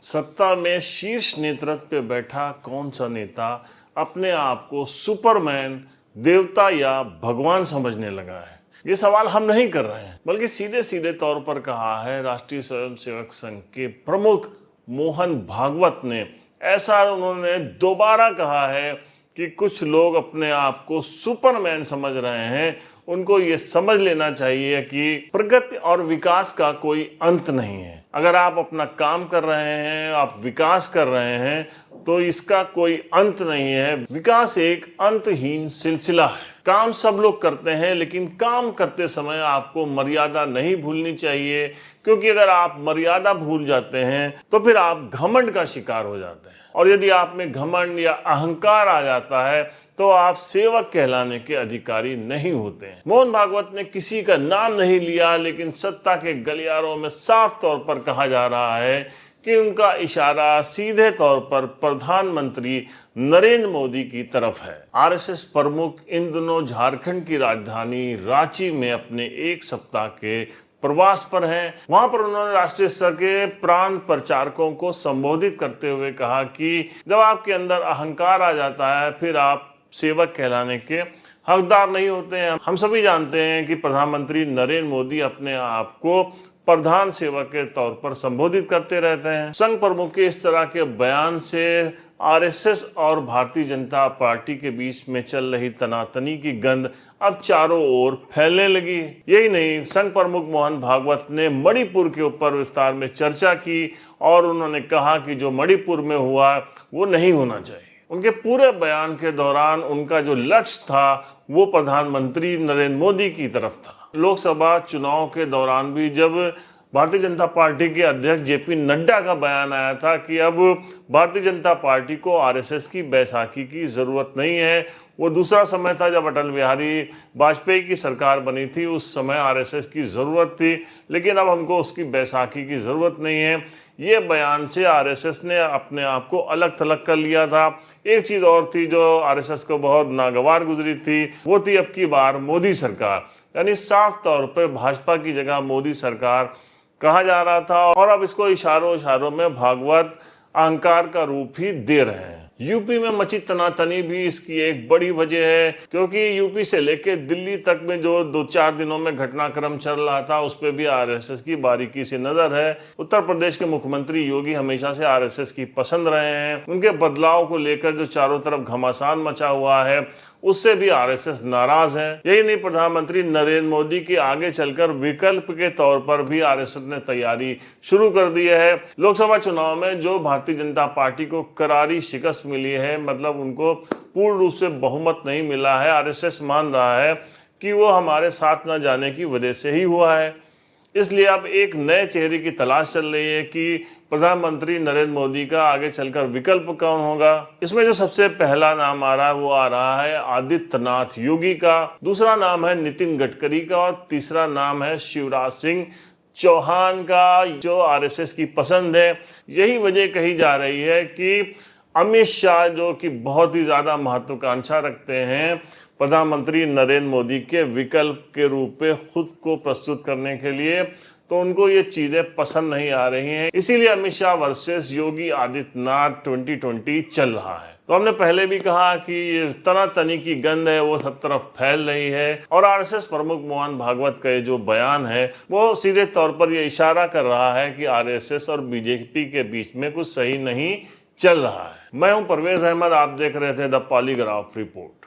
सत्ता में शीर्ष नेतृत्व पे बैठा कौन सा नेता अपने आप को सुपरमैन, देवता या भगवान समझने लगा है? ये सवाल हम नहीं कर रहे हैं, बल्कि सीधे सीधे तौर पर कहा है राष्ट्रीय स्वयंसेवक संघ के प्रमुख मोहन भागवत ने। ऐसा उन्होंने दोबारा कहा है कि कुछ लोग अपने आप को सुपरमैन समझ रहे हैं। उनको ये समझ लेना चाहिए कि प्रगति और विकास का कोई अंत नहीं है। अगर आप अपना काम कर रहे हैं, आप विकास कर रहे हैं, तो इसका कोई अंत नहीं है। विकास एक अंतहीन सिलसिला है। काम सब लोग करते हैं, लेकिन काम करते समय आपको मर्यादा नहीं भूलनी चाहिए, क्योंकि अगर आप मर्यादा भूल जाते हैं तो फिर आप घमंड का शिकार हो जाते हैं। और यदि आप में घमंड या अहंकार आ जाता है तो आप सेवक कहलाने के अधिकारी नहीं होते हैं। मोहन भागवत ने किसी का नाम नहीं लिया, लेकिन सत्ता के गलियारों में साफ तौर पर कहा जा रहा है कि उनका इशारा सीधे तौर पर प्रधानमंत्री नरेंद्र मोदी की तरफ है। आरएसएस प्रमुख इन दिनों झारखंड की राजधानी रांची में अपने एक सप्ताह के प्रवास पर हैं। वहां पर उन्होंने राष्ट्रीय स्तर के प्रांत प्रचारकों को संबोधित करते हुए कहा कि जब आपके अंदर अहंकार आ जाता है, फिर आप सेवक कहलाने के हकदार नहीं होते हैं। हम सभी जानते हैं कि प्रधानमंत्री नरेंद्र मोदी अपने आप को प्रधान सेवक के तौर पर संबोधित करते रहते हैं। संघ प्रमुख के इस तरह के बयान से आरएसएस और भारतीय जनता पार्टी के बीच में चल रही तनातनी की गंध अब चारों ओर फैलने लगी। यही नहीं, संघ प्रमुख मोहन भागवत ने मणिपुर के ऊपर विस्तार में चर्चा की और उन्होंने कहा कि जो मणिपुर में हुआ वो नहीं होना चाहिए। उनके पूरे बयान के दौरान उनका जो लक्ष्य था वो प्रधानमंत्री नरेंद्र मोदी की तरफ था। लोकसभा चुनाव के दौरान भी जब भारतीय जनता पार्टी के अध्यक्ष जेपी नड्डा का बयान आया था कि अब भारतीय जनता पार्टी को आरएसएस की बैसाखी की जरूरत नहीं है, वो दूसरा समय था जब अटल बिहारी वाजपेयी की सरकार बनी थी, उस समय आरएसएस की ज़रूरत थी, लेकिन अब हमको उसकी बैसाखी की ज़रूरत नहीं है। ये बयान से आरएसएस ने अपने आप को अलग थलग कर लिया था। एक चीज़ और थी जो आरएसएस को बहुत नागवार गुजरी थी, वो थी अब की बार मोदी सरकार। यानी साफ तौर पर भाजपा की जगह मोदी सरकार कहा जा रहा था, और अब इसको इशारों इशारों में भागवत अहंकार का रूप ही दे रहे हैं। यूपी में मची तनातनी भी इसकी एक बड़ी वजह है, क्योंकि यूपी से लेकर दिल्ली तक में जो 2-4 दिनों में घटनाक्रम चल रहा था उस पर भी आरएसएस की बारीकी से नजर है। उत्तर प्रदेश के मुख्यमंत्री योगी हमेशा से आरएसएस की पसंद रहे हैं। उनके बदलाव को लेकर जो चारों तरफ घमासान मचा हुआ है उससे भी आरएसएस नाराज है। यही नहीं, प्रधानमंत्री नरेंद्र मोदी के आगे चलकर विकल्प के तौर पर भी आरएसएस ने तैयारी शुरू कर दी है। लोकसभा चुनाव में जो भारतीय जनता पार्टी को करारी शिकस्त मिली है, मतलब उनको पूर्ण रूप से बहुमत नहीं मिला है, आरएसएस मान रहा है कि वो हमारे साथ न जाने की वजह से ही हुआ है। इसलिए अब एक नए चेहरे की तलाश चल रही है कि प्रधानमंत्री नरेंद्र मोदी का आगे चलकर विकल्प कौन होगा। इसमें जो सबसे पहला नाम आ रहा है वो आ रहा है आदित्यनाथ योगी का, दूसरा नाम है नितिन गडकरी का, और तीसरा नाम है शिवराज सिंह चौहान का, जो आरएसएस की पसंद है। यही वजह कही जा रही है कि अमित शाह, जो कि बहुत ही ज्यादा महत्वाकांक्षा रखते हैं प्रधानमंत्री नरेंद्र मोदी के विकल्प के रूप में खुद को प्रस्तुत करने के लिए, तो उनको ये चीजें पसंद नहीं आ रही हैं। इसीलिए अमित शाह वर्सेस योगी आदित्यनाथ 2020 चल रहा है। तो हमने पहले भी कहा कि ये तनातनी की गंध है वो सब तरफ फैल रही है, और आरएसएस प्रमुख मोहन भागवत का जो बयान है वो सीधे तौर पर ये इशारा कर रहा है कि आरएसएस और बीजेपी के बीच में कुछ सही नहीं चल रहा है। मैं हूं परवेज अहमद, आप देख रहे थे द पॉलीग्राफ रिपोर्ट।